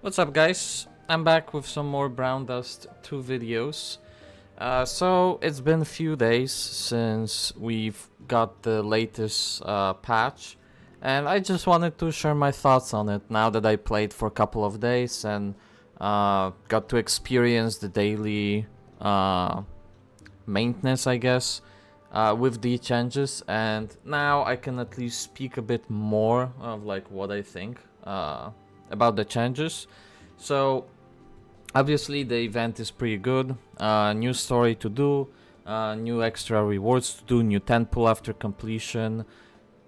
What's up, guys? I'm back with some more Brown Dust 2 videos. So it's been a few days since we've got the latest patch, and I just wanted to share my thoughts on it now that I played for a couple of days and got to experience the daily maintenance, I guess, with the changes, and now I can at least speak a bit more of like what I think about the changes. So obviously the event is pretty good. New story to do, new extra rewards to do, new tent pull after completion.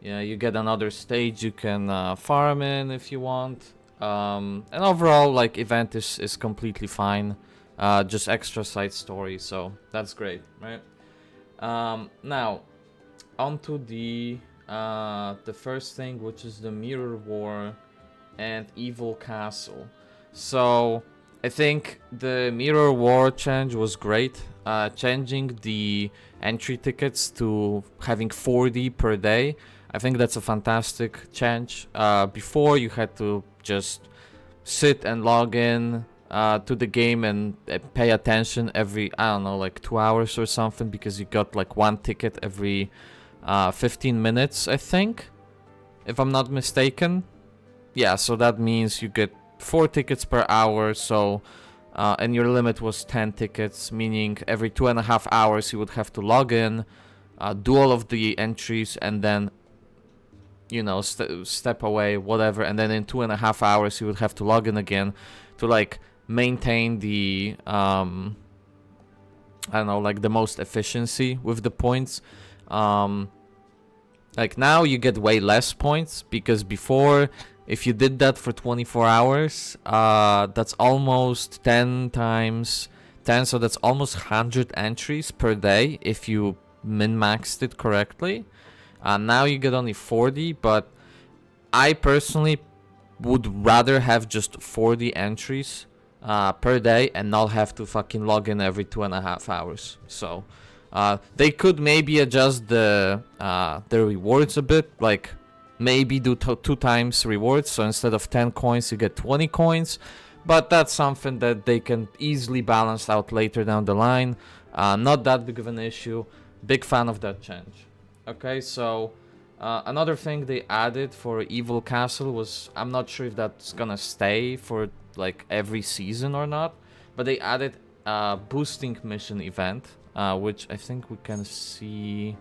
Yeah, you get another stage you can farm in if you want. And overall, like, event is completely fine. Just extra side story, so that's great, right? Now, onto the first thing, which is the Mirror War and Evil Castle. So I think the Mirror War change was great. Changing the entry tickets to having 40 per day. I think that's a fantastic change. Before you had to just sit and log in to the game and pay attention every, I don't know, like 2 hours or something, because you got like one ticket every 15 minutes, I think, if I'm not mistaken. Yeah, so that means you get 4 tickets per hour, so and your limit was 10 tickets, meaning every 2.5 hours you would have to log in, do all of the entries, and then, you know, step away, whatever, and then in 2.5 hours you would have to log in again to like maintain the I don't know, like the most efficiency with the points. Like now you get way less points, because before, if you did that for 24 hours, that's almost 10 times 10, so that's almost 100 entries per day if you min-maxed it correctly. Now you get only 40, but I personally would rather have just 40 entries per day and not have to fucking log in every 2.5 hours. So they could maybe adjust the rewards a bit, like maybe do 2 times rewards, so instead of 10 coins you get 20 coins, but that's something that they can easily balance out later down the line. Not that big of an issue. Big fan of that change. Okay, so another thing they added for Evil Castle was, I'm not sure if that's gonna stay for like every season or not, but they added a boosting mission event, which I think we can see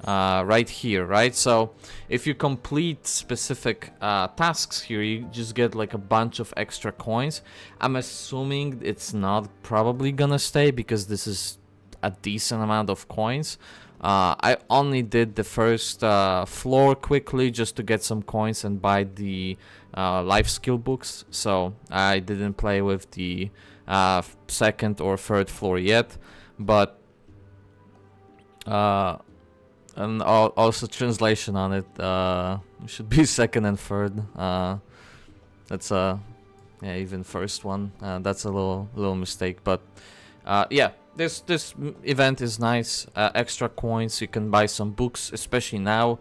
right here, right? So if you complete specific tasks here, you just get like a bunch of extra coins. I'm assuming it's not probably gonna stay, because this is a decent amount of coins. I only did the first floor quickly just to get some coins and buy the life skill books, so I didn't play with the second or third floor yet, but and also translation on it should be second and third. That's yeah, even first one, that's a little mistake, but yeah, this event is nice. Extra coins, you can buy some books, especially now,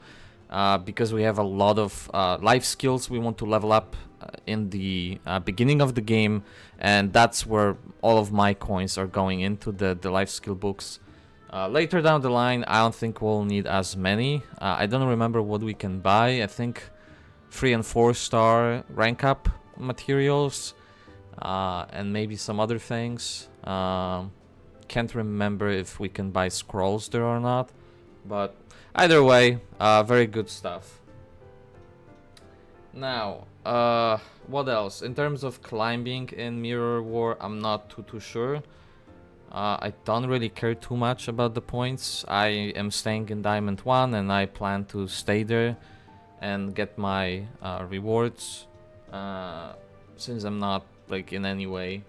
because we have a lot of life skills we want to level up in the beginning of the game, and that's where all of my coins are going into the life skill books. Later down the line, I don't think we'll need as many. I don't remember what we can buy. I think 3 and 4 star rank up materials, and maybe some other things. Can't remember if we can buy scrolls there or not, but either way, very good stuff. Now, what else? In terms of climbing in Mirror War, I'm not too sure. I don't really care too much about the points. I am staying in Diamond 1 and I plan to stay there and get my rewards, since I'm not like in any way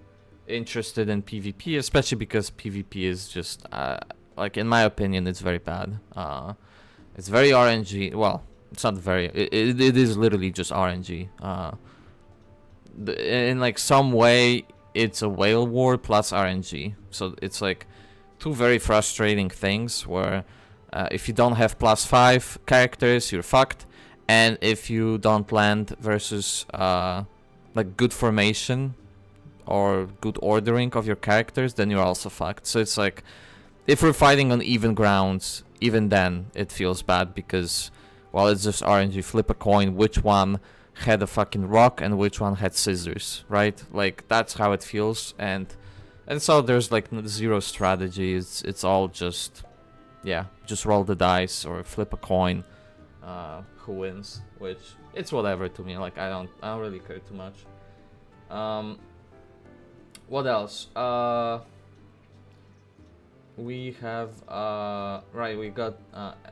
interested in PvP, especially because PvP is just like, in my opinion, it's very bad. It's very RNG. Well, it's not very, it is literally just RNG. In like some way it's a whale war plus RNG, so it's like two very frustrating things where if you don't have +5 characters, you're fucked, and if you don't land versus like good formation or good ordering of your characters, then you're also fucked. So it's like, if we're fighting on even grounds, even then it feels bad because, well, it's just RNG. Flip a coin, which one had a fucking rock and which one had scissors, right? Like, that's how it feels. And so there's like zero strategy. It's all just, yeah, just roll the dice or flip a coin. Who wins? Which, it's whatever to me. Like, I don't really care too much. What else? We have right, we got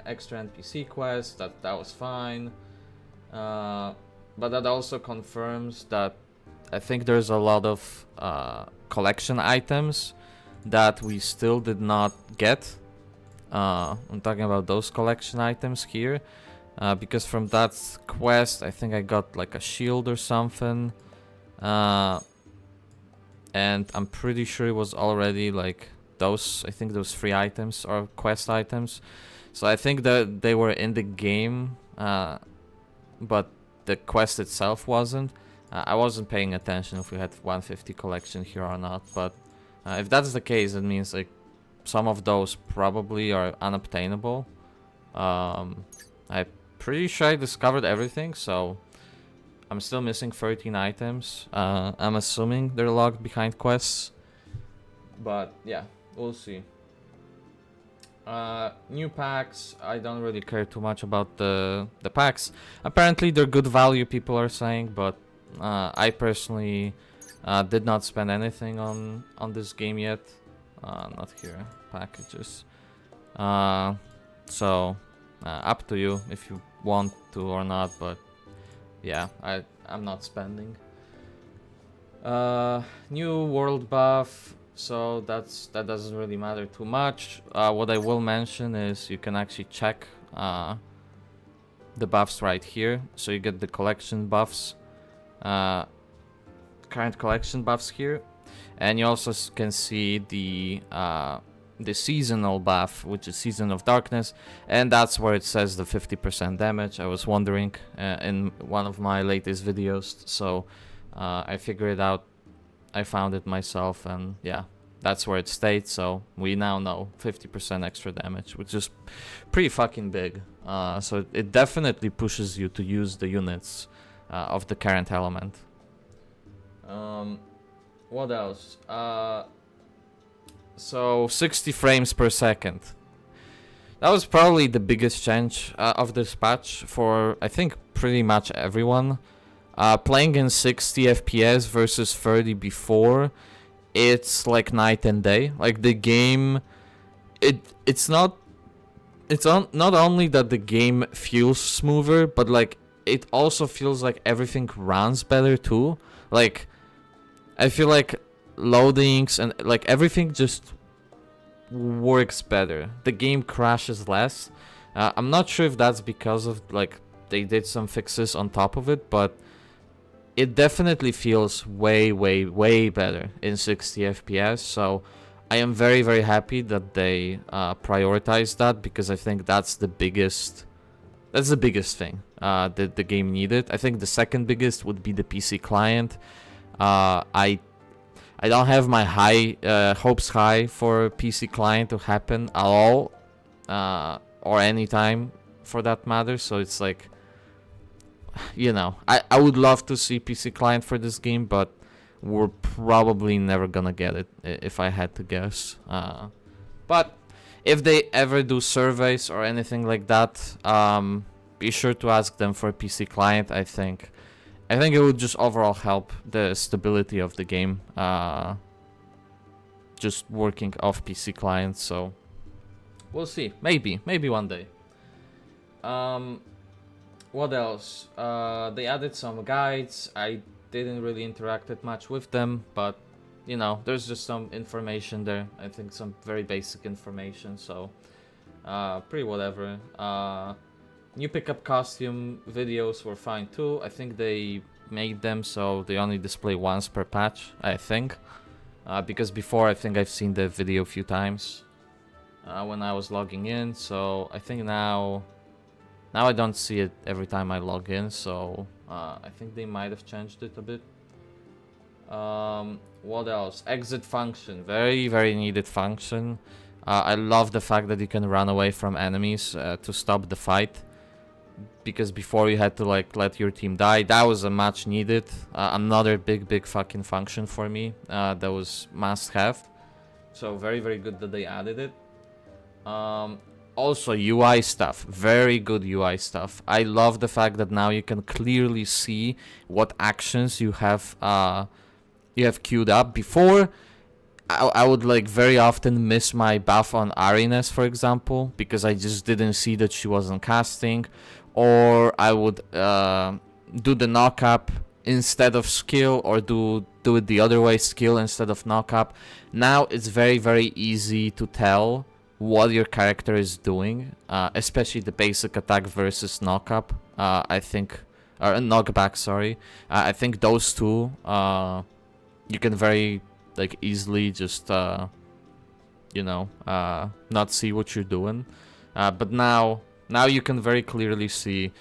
extra NPC quests. That was fine. But that also confirms that I think there's a lot of collection items that we still did not get. I'm talking about those collection items here. Because from that quest, I think I got like a shield or something. And I'm pretty sure it was already like those, I think those 3 items are quest items. So I think that they were in the game, but the quest itself wasn't. I wasn't paying attention if we had 150 collection here or not, but if that's the case, it means like some of those probably are unobtainable. I'm pretty sure I discovered everything, so I'm still missing 13 items. I'm assuming they're logged behind quests, but yeah, we'll see. New packs, I don't really care too much about the packs. Apparently they're good value, people are saying, but I personally did not spend anything on this game yet. Not here, packages. So up to you if you want to or not, but yeah, I'm not spending. New world buff, so that doesn't really matter too much. What I will mention is you can actually check the buffs right here. So you get the collection buffs, current collection buffs here, and you also can see the seasonal buff, which is Season of Darkness, and that's where it says the 50% damage. I was wondering in one of my latest videos, so I figured it out. I found it myself, and yeah, that's where it states. So we now know 50% extra damage, which is pretty fucking big. So it definitely pushes you to use the units of the current element. What else? So 60 frames per second. That was probably the biggest change of this patch for, I think, pretty much everyone. Playing in 60 FPS versus 30 before, it's like night and day. Like the game, it's not only that the game feels smoother, but like it also feels like everything runs better too. Like I feel like loadings and like everything just works better. The game crashes less. I'm not sure if that's because of like they did some fixes on top of it, but it definitely feels way better in 60 FPS. So I am very happy that they prioritized that, because I think that's the biggest thing that the game needed. I think the second biggest would be the PC client. I don't have my hopes high for PC client to happen at all, or anytime for that matter. So it's like, you know, I would love to see PC client for this game, but we're probably never gonna get it if I had to guess. But if they ever do surveys or anything like that, be sure to ask them for a PC client. I think it would just overall help the stability of the game, just working off PC clients. So we'll see. Maybe one day. What else? They added some guides. I didn't really interact much with them, but you know, there's just some information there. I think some very basic information. So pretty whatever. New pickup costume videos were fine too. I think they made them so they only display once per patch, I think. Because before, I think I've seen the video a few times when I was logging in. So I think now I don't see it every time I log in. So I think they might have changed it a bit. What else? Exit function. Very, very needed function. I love the fact that you can run away from enemies to stop the fight. Because before you had to like let your team die. That was a much needed. Another big fucking function for me. That was must have. So very, very good that they added it. Also UI stuff, very good UI stuff. I love the fact that now you can clearly see what actions you have queued up. Before, I would like very often miss my buff on Arenas, for example, because I just didn't see that she wasn't casting, or I would do the knock up instead of skill, or do it the other way, skill instead of knock up. Now it's very, very easy to tell what your character is doing, especially the basic attack versus knock up. I think, or knockback, sorry. I think those two, you can very like easily just, you know, not see what you're doing. But now you can very clearly see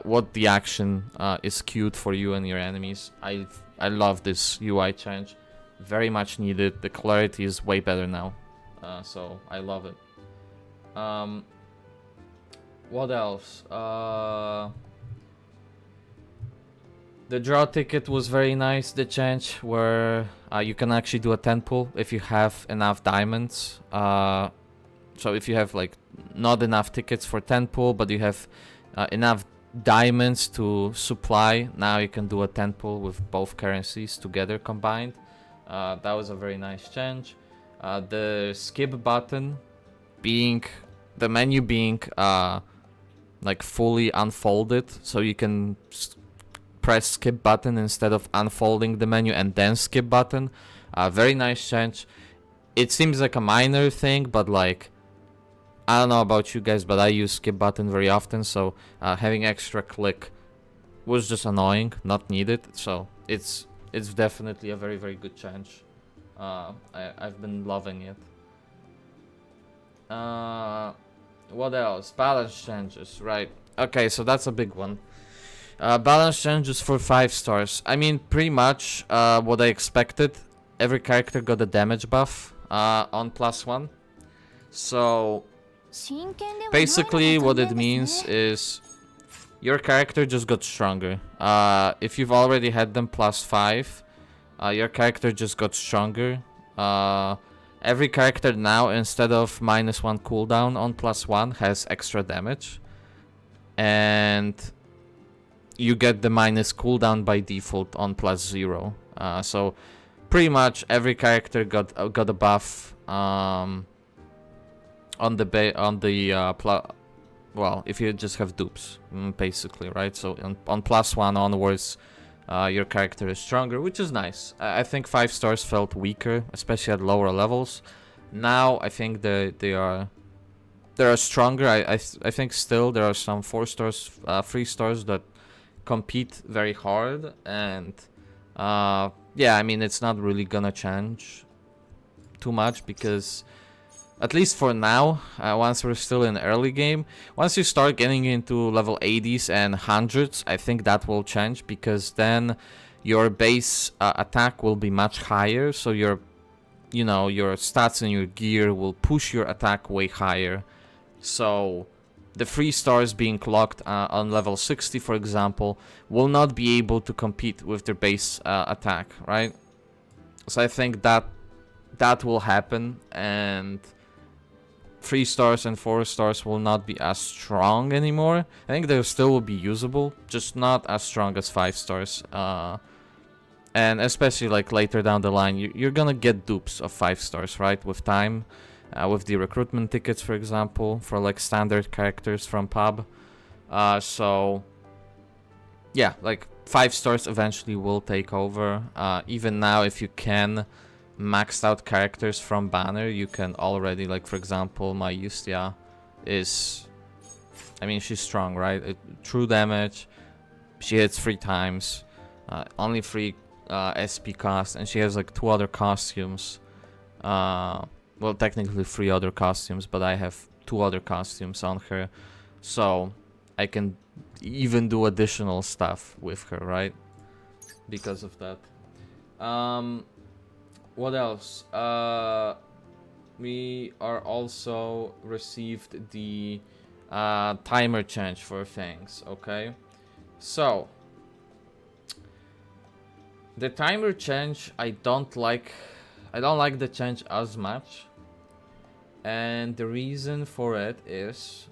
what the action is queued for you and your enemies. I love this UI change, very much needed. The clarity is way better now. So I love it. What else? The draw ticket was very nice. The change where you can actually do a 10 pull if you have enough diamonds. So if you have like not enough tickets for 10 pull, but you have enough diamonds to supply, now you can do a 10 pull with both currencies together combined. That was a very nice change. The skip button being, the menu being like fully unfolded, so you can press skip button instead of unfolding the menu and then skip button. Very nice change. It seems like a minor thing, but like, I don't know about you guys, but I use skip button very often, so having extra click was just annoying, not needed. So it's definitely a very, very good change. I've been loving it. What else? Balance changes, right? Okay, so that's a big one. Balance changes for 5 stars. I mean, pretty much what I expected. Every character got a damage buff on +1. So basically what it means is your character just got stronger. If you've already had them +5, your character just got stronger. Every character now, instead of -1 cooldown on +1, has extra damage. And you get the minus cooldown by default on +0. So pretty much every character got a buff on the well, if you just have dupes, basically, right? So on +1 onwards, your character is stronger, which is nice. I think 5 stars felt weaker, especially at lower levels. Now I think they are stronger. I think still there are some 4 stars, 3 stars that compete very hard, and yeah, I mean, it's not really gonna change too much, because at least for now, once we're still in early game, once you start getting into level 80s and 100s, I think that will change, because then your base attack will be much higher, so your stats and your gear will push your attack way higher. So the 3 stars being clocked on level 60, for example, will not be able to compete with their base attack, right? So I think that will happen, and 3 stars and 4 stars will not be as strong anymore. I think they still will be usable, just not as strong as 5 stars. And especially like later down the line, you're gonna get dupes of 5 stars, right? With time, with the recruitment tickets, for example, for like standard characters from pub. So yeah, like 5 stars eventually will take over. Even now, if you can maxed out characters from banner, you can already, like, for example, my Justia is, I mean, she's strong, right? True damage, she hits 3 times, only 3 SP cost, and she has like 2 other costumes. Well, technically 3 other costumes, but I have 2 other costumes on her, so I can even do additional stuff with her, right? Because of that. Um, what else? We are also received the timer change for things. Okay, so the timer change I don't like. I don't like the change as much, and the reason for it is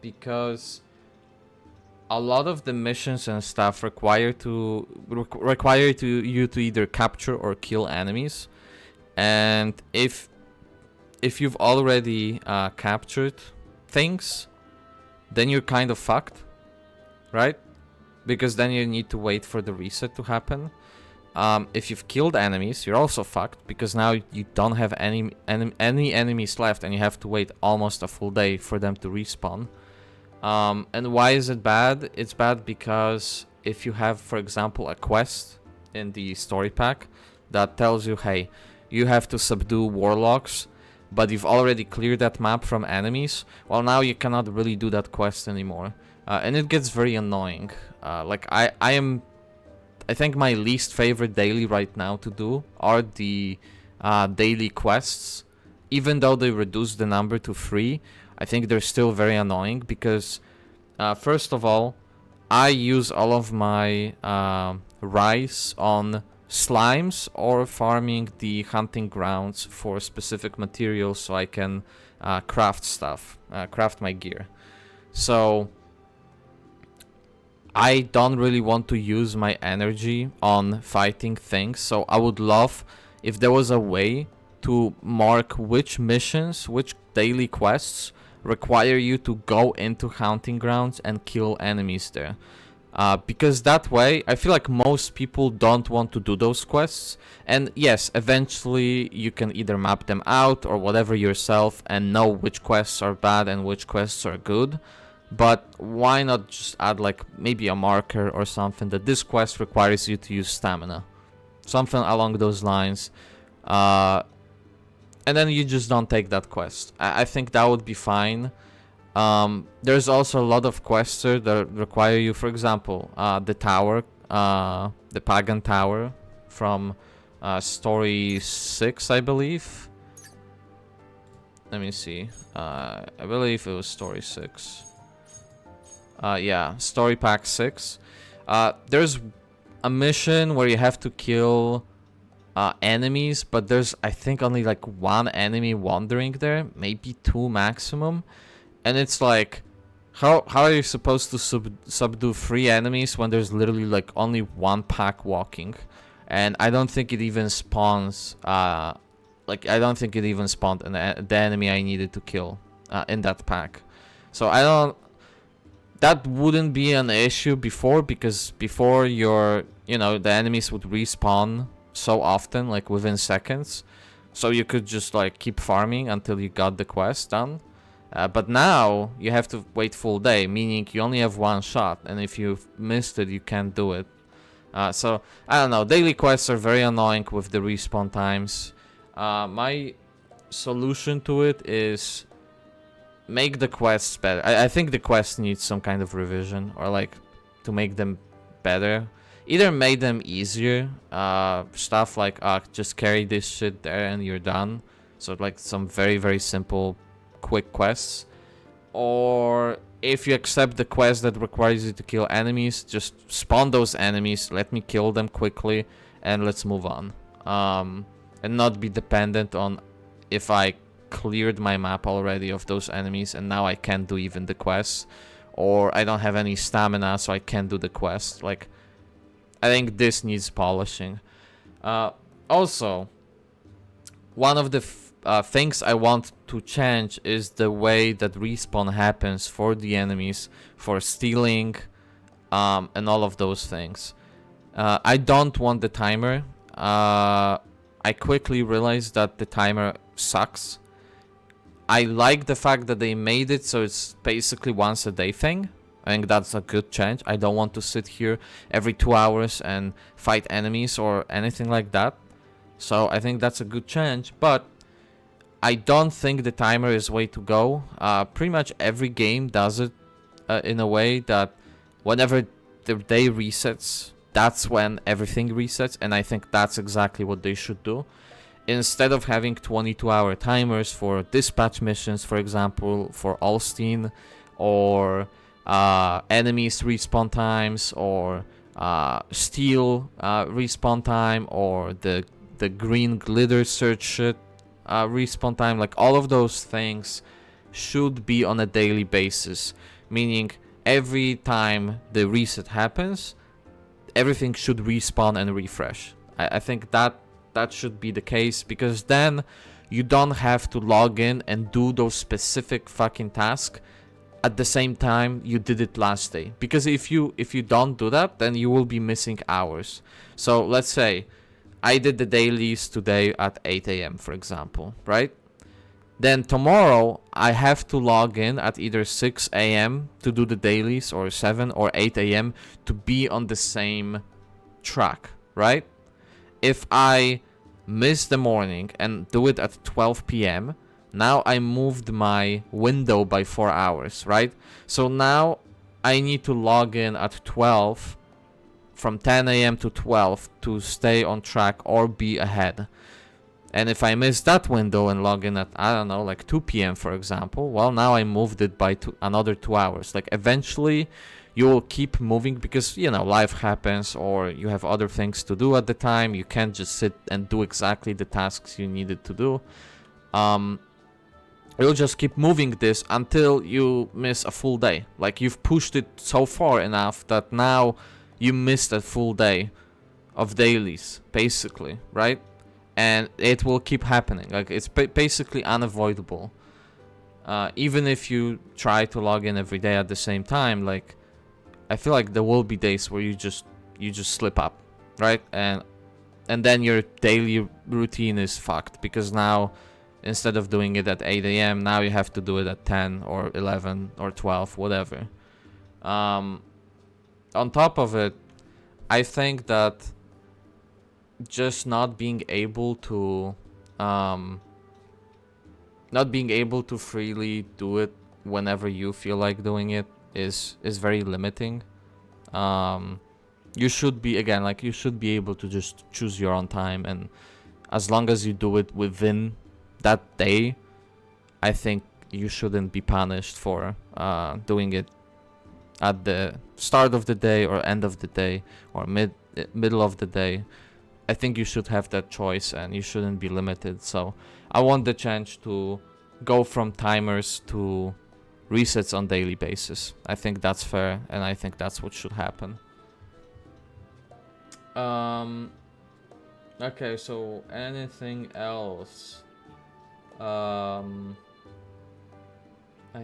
because a lot of the missions and stuff require you to either capture or kill enemies, and if you've already captured things, then you're kind of fucked, right? Because then you need to wait for the reset to happen. If you've killed enemies, you're also fucked, because now you don't have any enemies left, and you have to wait almost a full day for them to respawn. And why is it bad? It's bad because if you have, for example, a quest in the story pack that tells you, hey, you have to subdue warlocks, but you've already cleared that map from enemies, well, now you cannot really do that quest anymore. And it gets very annoying. I think my least favorite daily right now to do are the daily quests. Even though they reduce the number to 3, I think they're still very annoying because, first of all, I use all of my rice on slimes or farming the hunting grounds for specific materials so I can craft stuff, craft my gear. So I don't really want to use my energy on fighting things, so I would love if there was a way to mark which missions, which daily quests require you to go into hunting grounds and kill enemies there. Because that way, I feel like most people don't want to do those quests. And yes, eventually you can either map them out or whatever yourself and know which quests are bad and which quests are good. But why not just add like maybe a marker or something that this quest requires you to use stamina. Something along those lines. And then you just don't take that quest. I think that would be fine. There's also a lot of quests that require you, for example, the tower, the Pagan Tower from story 6, I believe. Let me see. I believe it was story 6. Yeah, story pack 6. There's a mission where you have to kill enemies, but there's, I think, only like one enemy wandering there, maybe 2 maximum. And it's like, how are you supposed to subdue 3 enemies when there's literally like only 1 pack walking? And I don't think it even spawns, I don't think it even spawned the enemy I needed to kill in that pack. So that wouldn't be an issue before, because before the enemies would respawn so often, like within seconds. So you could just like keep farming until you got the quest done. But now you have to wait full day, meaning you only have 1 shot, and if you've missed it, you can't do it. So I don't know. Daily quests are very annoying with the respawn times. My solution to it is make the quests better. I think the quests need some kind of revision, or like to make them better. Either make them easier, stuff like just carry this shit there and you're done. So like some very, very simple quick quests. Or if you accept the quest that requires you to kill enemies, just spawn those enemies, let me kill them quickly, and let's move on. And not be dependent on if I cleared my map already of those enemies and now I can't do even the quest, or I don't have any stamina so I can't do the quest. Like, I think this needs polishing. Also, one of the things I want to change is the way that respawn happens for the enemies, for stealing, and all of those things. I don't want the timer. I quickly realized that the timer sucks. I like the fact that they made it so it's basically once a day thing. I think that's a good change. I don't want to sit here every 2 hours and fight enemies or anything like that. So I think that's a good change, but I don't think the timer is way to go. Pretty much every game does it in a way that whenever the day resets, that's when everything resets, and I think that's exactly what they should do. Instead of having 22-hour timers for dispatch missions, for example, for Alstein, or enemies respawn times, or steel respawn time, or the green glitter search shit respawn time, like all of those things should be on a daily basis, meaning every time the reset happens, everything should respawn and refresh. I think that should be the case, because then you don't have to log in and do those specific fucking tasks at the same time you did it last day. Because if you don't do that, then you will be missing hours. So let's say I did the dailies today at 8 a.m. for example, right? Then tomorrow I have to log in at either 6 a.m. to do the dailies, or 7 or 8 a.m. to be on the same track, right? If I miss the morning and do it at 12 p.m., now I moved my window by 4 hours, right? So now I need to log in at 12, from 10 a.m. to 12, to stay on track or be ahead. And if I miss that window and log in at, I don't know, like 2 p.m. for example, well, now I moved it by another 2 hours. Like, eventually you will keep moving, because, you know, life happens, or you have other things to do at the time. You can't just sit and do exactly the tasks you needed to do. You'll just keep moving this until you miss a full day. Like, you've pushed it so far enough that now you missed a full day of dailies, basically, right? And it will keep happening. Like, it's basically unavoidable. Even if you try to log in every day at the same time, like, I feel like there will be days where you just slip up, right? And then your daily routine is fucked, because now instead of doing it at 8 a.m., now you have to do it at 10 or 11 or 12, whatever. On top of it, I think that just not being able to freely do it whenever you feel like doing it is very limiting. You should be, again, like, you should be able to just choose your own time, and as long as you do it within that day, I think you shouldn't be punished for doing it at the start of the day or end of the day or middle of the day. I think you should have that choice, and you shouldn't be limited. So I want the change to go from timers to resets on daily basis. I think that's fair, and I think that's what should happen. Okay, so anything else? I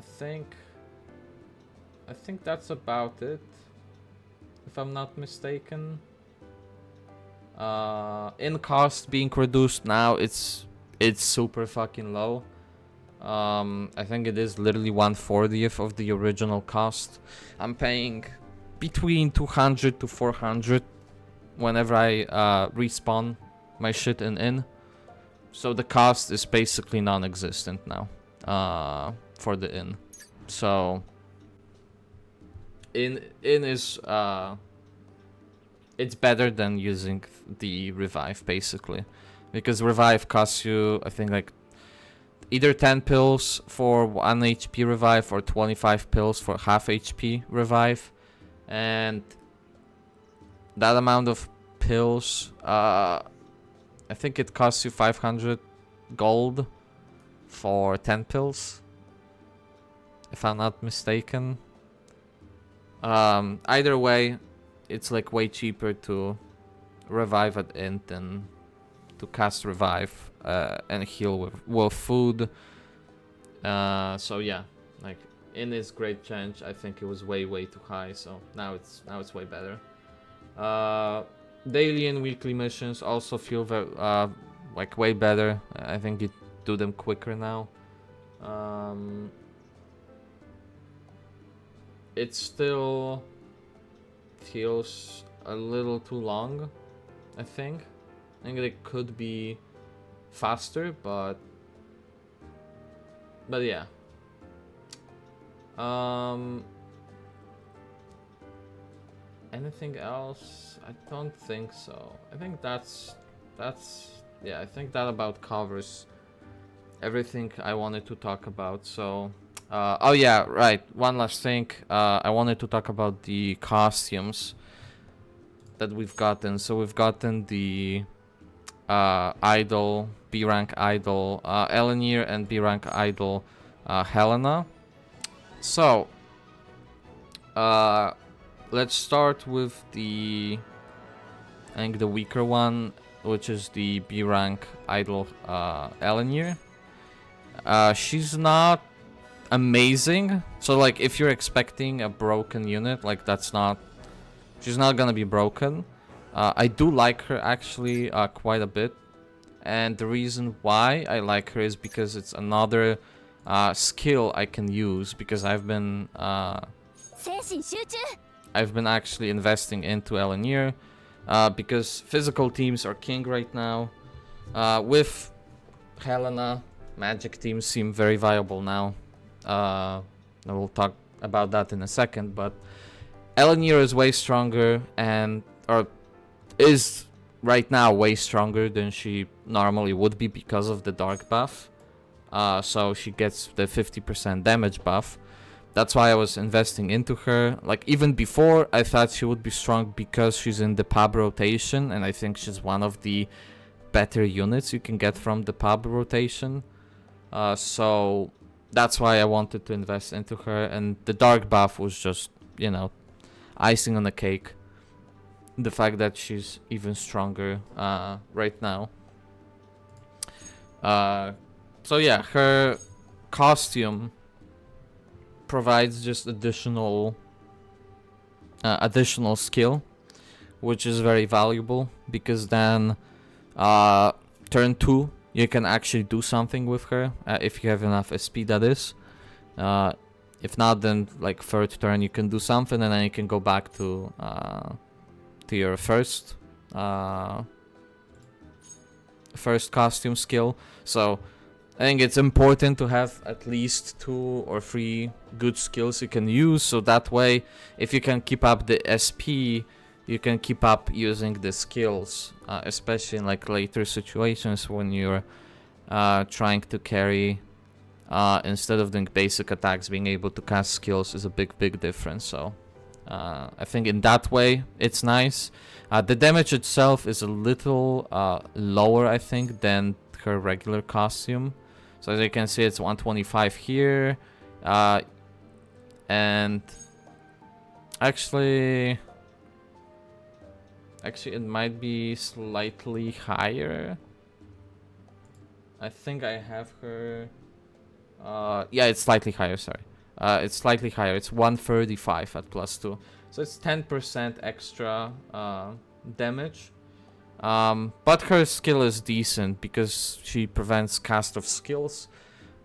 think that's about it, if I'm not mistaken. In cost being reduced now, it's super fucking low. I think it is literally 1/40th of the original cost. I'm paying between 200 to 400 whenever I respawn my shit in. So the cost is basically non-existent now for the inn. So inn is it's better than using the revive, basically, because revive costs you, I think, like either 10 pills for 1 HP revive or 25 pills for half HP revive, and that amount of pills, I think it costs you 500 gold for 10 pills, if I'm not mistaken. Either way, it's like way cheaper to revive at inn than to cast revive and heal with food. So yeah, like, inn is great change. I think it was way too high, so now it's way better. Daily and weekly missions also feel very, like, way better. I think you do them quicker now. It still feels a little too long, I think. I think it could be faster, but yeah. Anything else? I don't think so. I think that's yeah, I think that about covers everything I wanted to talk about. So oh yeah, right. One last thing. I wanted to talk about the costumes that we've gotten. So we've gotten the idol, B rank idol Elenir and B rank idol Helena. So let's start with the, I think, the weaker one, which is the B rank idol Elenir. She's not amazing. So like if you're expecting a broken unit, like she's not gonna be broken. I do like her actually quite a bit. And the reason why I like her is because it's another skill I can use, because I've been actually investing into Elenir, because physical teams are king right now. With Helena, magic teams seem very viable now. We'll talk about that in a second, but Elenir is way stronger or is right now way stronger than she normally would be because of the dark buff. So she gets the 50% damage buff. That's why I was investing into her. Like even before, I thought she would be strong because she's in the pub rotation, and I think she's one of the better units you can get from the pub rotation. So that's why I wanted to invest into her, and the dark buff was just, you know, icing on the cake. The fact that she's even stronger right now. So yeah, her costume provides just additional skill, which is very valuable, because then turn 2 you can actually do something with her if you have enough SP, that is. If not, then like third turn you can do something, and then you can go back to your first costume skill. So I think it's important to have at least 2 or 3 good skills you can use, so that way if you can keep up the SP, you can keep up using the skills, especially in like later situations when you're trying to carry. Instead of doing basic attacks, being able to cast skills is a big difference. So I think in that way it's nice. The damage itself is a little lower, I think, than her regular costume. So as you can see, it's 125 here, and actually it might be slightly higher. I think I have her. Yeah, it's slightly higher. Sorry, it's slightly higher. It's 135 at +2, so it's 10% extra damage. But her skill is decent because she prevents cast of skills,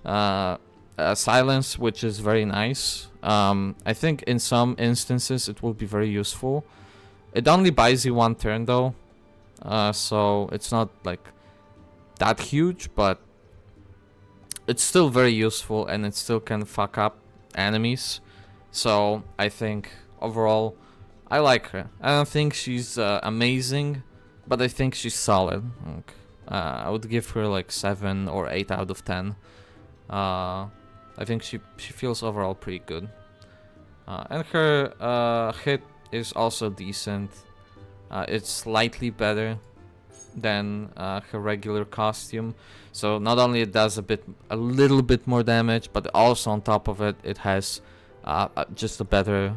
silence, which is very nice. I think in some instances it will be very useful. It only buys you 1 turn though, so it's not like that huge, but it's still very useful, and it still can fuck up enemies. So I think overall I like her. I don't think she's amazing, but I think she's solid. I would give her like 7 or 8 out of 10. I think she feels overall pretty good. And her hit is also decent. It's slightly better than her regular costume. So not only it does a little bit more damage, but also on top of it, it has just a better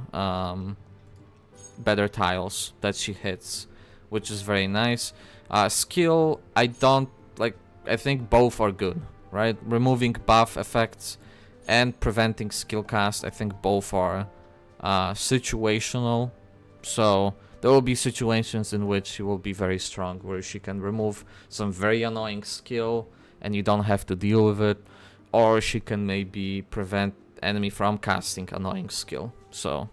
tiles that she hits, which is very nice. Skill, I don't like. I think both are good, right? Removing buff effects and preventing skill cast, I think both are situational. So there will be situations in which she will be very strong, where she can remove some very annoying skill and you don't have to deal with it, or she can maybe prevent enemy from casting annoying skill. So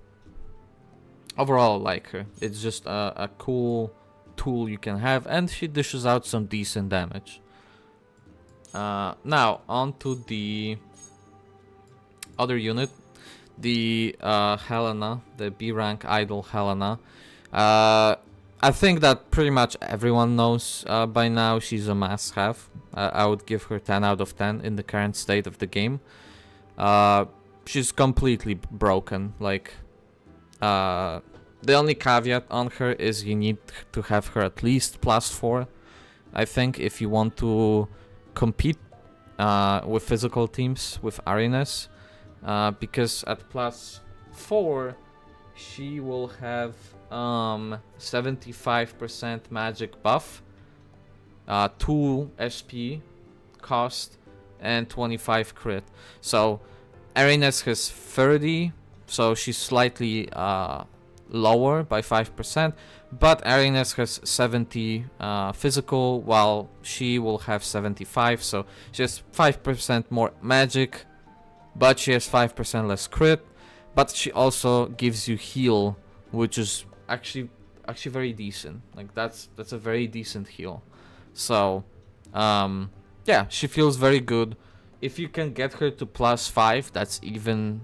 overall, I like her. It's just a cool tool you can have, and she dishes out some decent damage. Now on to the other unit, the Helena, the B rank idol Helena. I think that pretty much everyone knows by now she's a must-have. I would give her 10 out of 10 in the current state of the game. She's completely broken. Like, the only caveat on her is you need to have her at least +4. I think if you want to compete with physical teams with Arenas, because at +4 she will have 75% magic buff, 2 SP cost, and 25 crit. So Arenas has 30, so she's slightly lower by 5%, but Arenas has 70 physical, while she will have 75, so she has 5% more magic, but she has 5% less crit, but she also gives you heal, which is actually very decent. Like, that's a very decent heal. So yeah, she feels very good. If you can get her to +5, that's even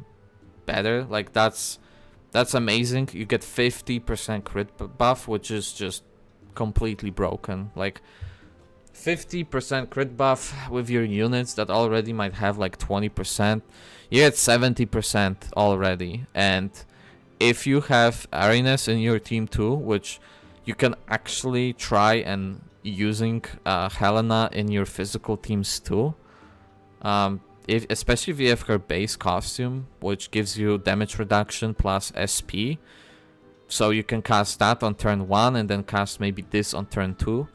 better. Like, that's amazing. You get 50% crit buff, which is just completely broken. Like, 50% crit buff with your units that already might have like 20%. You get 70% already. And if you have Arenas in your team too, which you can actually try and using Helena in your physical teams too. Especially if you have her base costume, which gives you damage reduction plus SP. So you can cast that on turn 1 and then cast maybe this on turn 2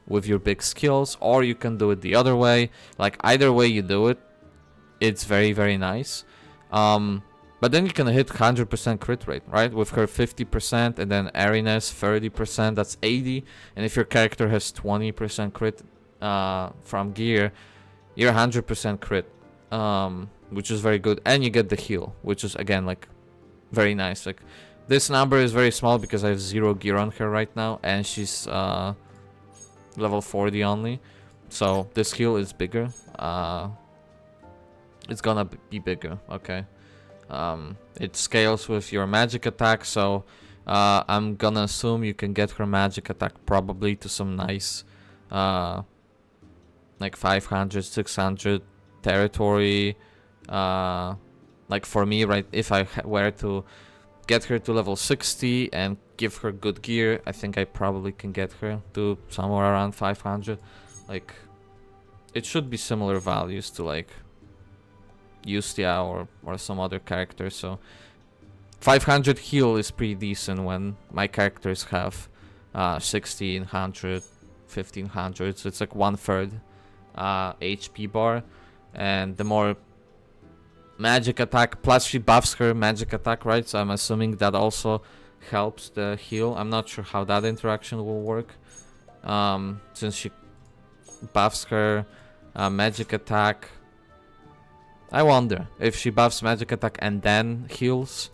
with your big skills. Or you can do it the other way. Like, either way you do it, it's very, very nice. But then you can hit 100% crit rate, right? With her 50% and then Arenas 30%, that's 80. And if your character has 20% crit from gear, you're 100% crit, which is very good. And you get the heal, which is, again, like, very nice. Like, this number is very small because I have 0 gear on her right now, and she's level 40 only. So this heal is bigger. It's gonna be bigger, okay? It scales with your magic attack, so I'm gonna assume you can get her magic attack probably to some nice like 500, 600 territory. Like, for me, right, if I were to get her to level 60 and give her good gear, I think I probably can get her to somewhere around 500. Like, it should be similar values to, like, Justia or some other character. So 500 heal is pretty decent when my characters have 1600, 1500. So it's like 1/3 HP bar. And the more magic attack, plus she buffs her magic attack, right? So I'm assuming that also helps the heal. I'm not sure how that interaction will work, since she buffs her magic attack. I wonder if she buffs magic attack and then heals.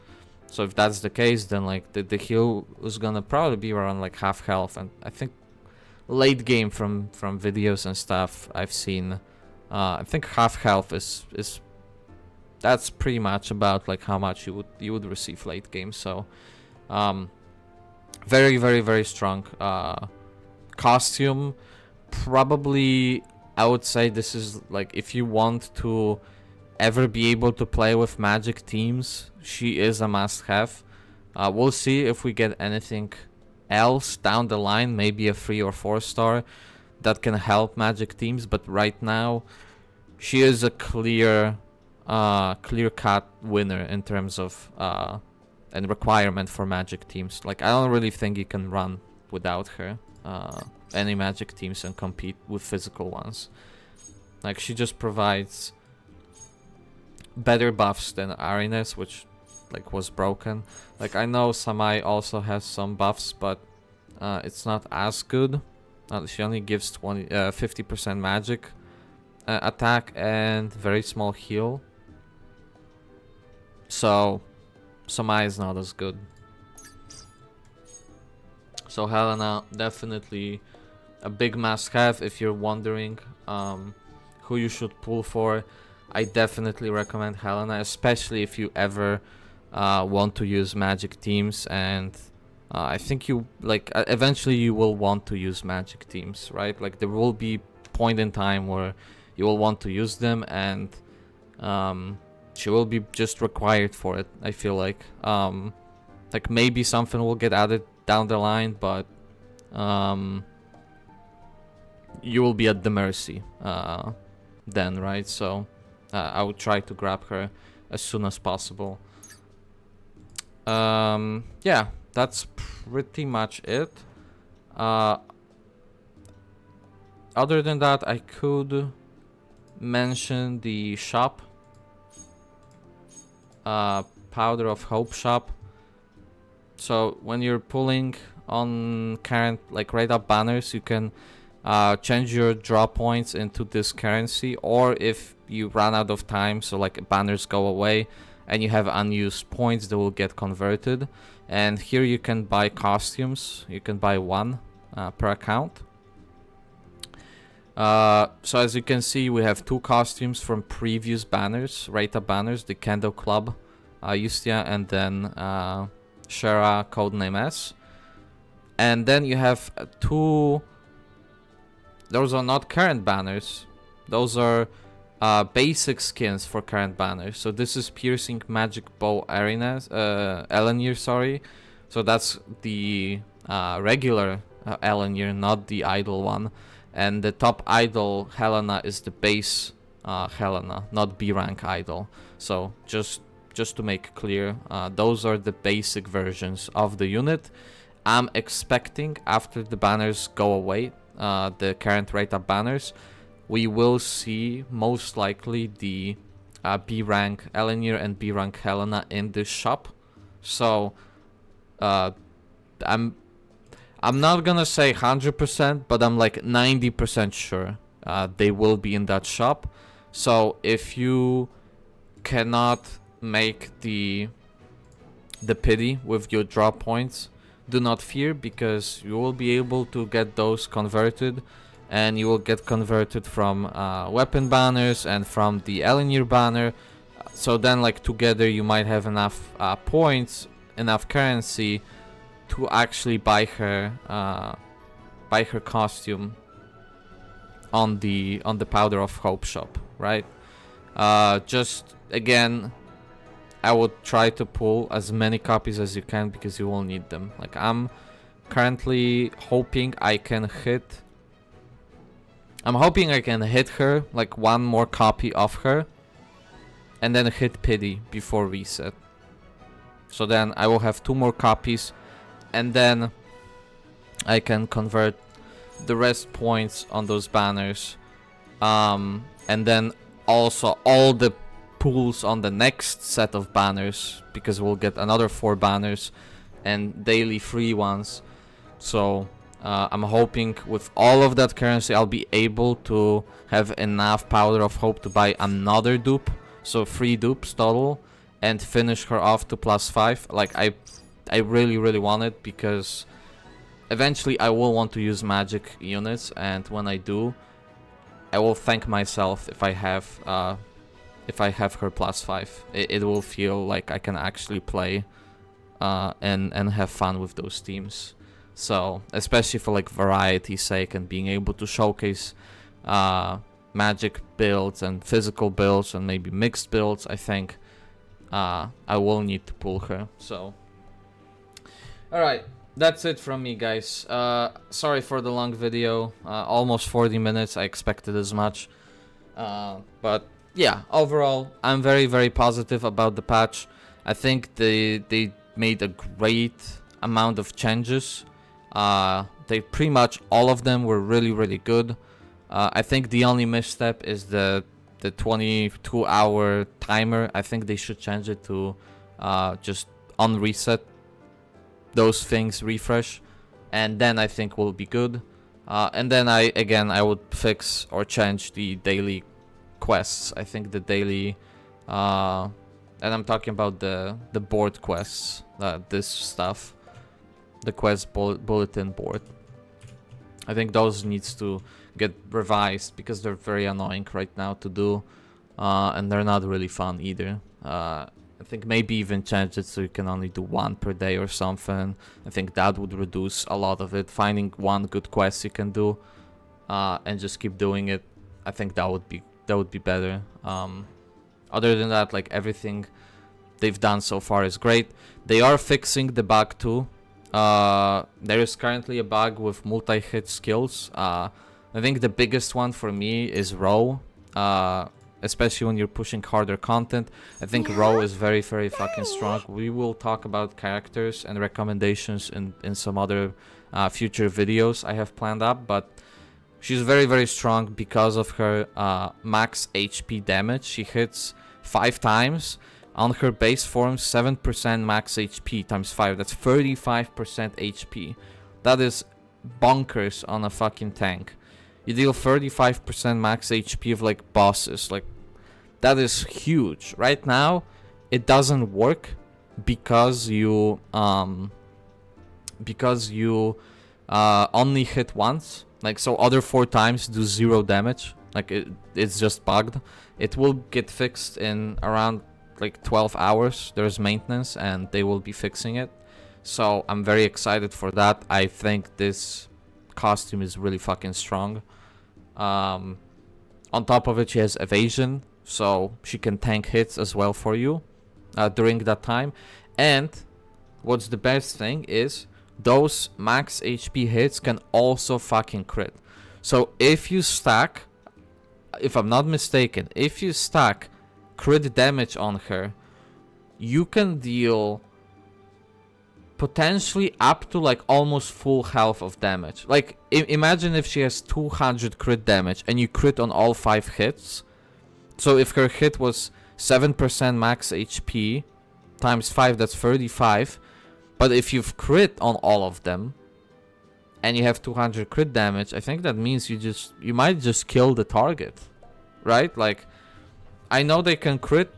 So if that's the case, then like the heal is gonna probably be around like half health. And I think late game from videos and stuff I've seen, I think half health is that's pretty much about like how much you would receive late game. So very, very, very strong costume. Probably I would say this is like, if you want to ever be able to play with magic teams, she is a must-have. We'll see if we get anything else down the line, maybe a 3 or 4 star that can help magic teams, but right now she is a clear-cut winner in terms of and requirement for magic teams. Like, I don't really think you can run without her any magic teams and compete with physical ones. Like, she just provides better buffs than Arenas, which like was broken. Like, I know Samai also has some buffs, but it's not as good. She only gives 50% magic attack and very small heal. So Samai is not as good. So Helena, definitely a big must-have if you're wondering who you should pull for. I definitely recommend Helena, especially if you ever want to use magic teams and I think you like eventually you will want to use magic teams, right? Like there will be point in time where you will want to use them, and she will be just required for it. I feel like maybe something will get added down the line, but you will be at the mercy then, right? So I would try to grab her as soon as possible. Yeah, that's pretty much it. Other than that, I could mention the shop, Powder of Hope shop. So when you're pulling on current like rate up banners, you can change your draw points into this currency, or if you run out of time, so like banners go away and you have unused points, they will get converted. And here you can buy costumes. You can buy one per account. So as you can see, we have 2 costumes from previous banners, rate up banners, the Kendo Club, Justia, and then Shara Codename S. And then you have 2, those are not current banners, those are basic skins for current banners. So this is Piercing Magic Bow Arenas, Elenir, sorry. So that's the regular Elenir, not the idol one. And the top idol Helena is the base Helena, not B rank idol. So just to make clear, those are the basic versions of the unit. I'm expecting after the banners go away, the current rate up banners, we will see most likely the B rank Elenir and B rank Helena in this shop. So I'm not gonna say 100%, but I'm like 90% sure they will be in that shop. So if you cannot make the pity with your draw points, do not fear, because you will be able to get those converted, and you will get converted from weapon banners and from the Elenir banner. So then like together you might have enough points, enough currency to actually buy her costume on the Powder of Hope shop, right? Just again, I would try to pull as many copies as you can, because you will need them. Like I'm currently hoping I can hit her, like one more copy of her, and then hit pity before reset. So then I will have 2 more copies, and then I can convert the rest points on those banners, and then also all the pulls on the next set of banners, because we'll get another 4 banners and daily free ones. So I'm hoping with all of that currency I'll be able to have enough Powder of Hope to buy another dupe, so 3 dupes total, and finish her off to +5. Like I really want it, because eventually I will want to use magic units, and when I do, I will thank myself if I have her +5. It will feel like I can actually play and have fun with those teams. So especially for like variety's sake and being able to showcase magic builds and physical builds and maybe mixed builds, I think I will need to pull her. So alright, that's it from me, guys. Sorry for the long video, almost 40 minutes. I expected as much, but yeah, overall I'm very positive about the patch. I think they made a great amount of changes. They pretty much all of them were really good. I think the only misstep is the 22-hour timer. I think they should change it to just on reset, those things refresh, and then I think we'll be good. And then I would fix or change the daily quests. I think the daily and I'm talking about the board quests, this stuff, the quest bulletin board. I think those needs to get revised, because they're very annoying right now to do, and they're not really fun either. I think maybe even change it so you can only do 1 per day or something. I think that would reduce a lot of it. Finding one good quest you can do, and just keep doing it. I think that would be better. Other than that, like, everything they've done so far is great. They are fixing the bug too. There is currently a bug with multi-hit skills. I think the biggest one for me is row. Especially when you're pushing harder content. I think row is very, very fucking strong. We will talk about characters and recommendations in some other future videos I have planned up, but she's very, very strong because of her max HP damage. She hits 5 times. On her base form, 7% max HP times 5. That's 35% HP. That is bonkers on a fucking tank. You deal 35% max HP of like bosses. Like, that is huge. Right now, it doesn't work because you only hit once. Like, so other 4 times do 0 damage. Like, it's just bugged. It will get fixed in around like 12 hours. There's maintenance and they will be fixing it. So I'm very excited for that. I think this costume is really fucking strong. On top of it, she has evasion, so she can tank hits as well for you during that time. And what's the best thing is those max HP hits can also fucking crit. So if you stack, if I'm not mistaken, if you stack crit damage on her, you can deal potentially up to like almost full health of damage. Like, imagine if she has 200 crit damage and you crit on all 5 hits. So if her hit was 7% max HP times 5, that's 35. But if you've crit on all of them and you have 200 crit damage, I think that means you might just kill the target, right? Like, I know they can crit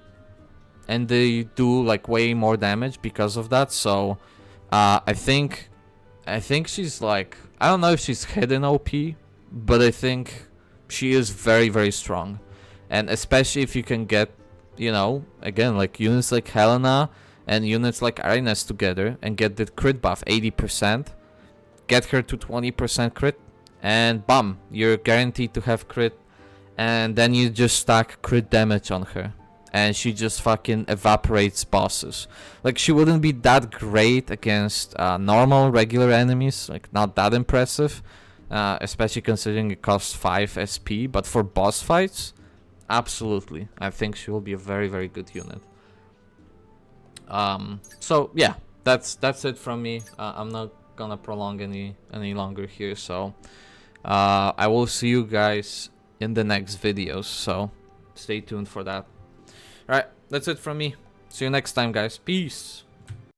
and they do like way more damage because of that. So I think she's like, I don't know if she's hidden OP, but I think she is very, very strong. And especially if you can get, you know, again, like units like Helena and units like Arenas together and get the crit buff 80%, get her to 20% crit, and bam, you're guaranteed to have crit. And then you just stack crit damage on her. And she just fucking evaporates bosses. Like, she wouldn't be that great against normal, regular enemies. Like, not that impressive. Especially considering it costs 5 SP. But for boss fights, absolutely. I think she will be a very, very good unit. So, yeah. That's it from me. I'm not gonna prolong any longer here. So, I will see you guys in the next videos. So, stay tuned for that. Alright, that's it from me. See you next time, guys. Peace.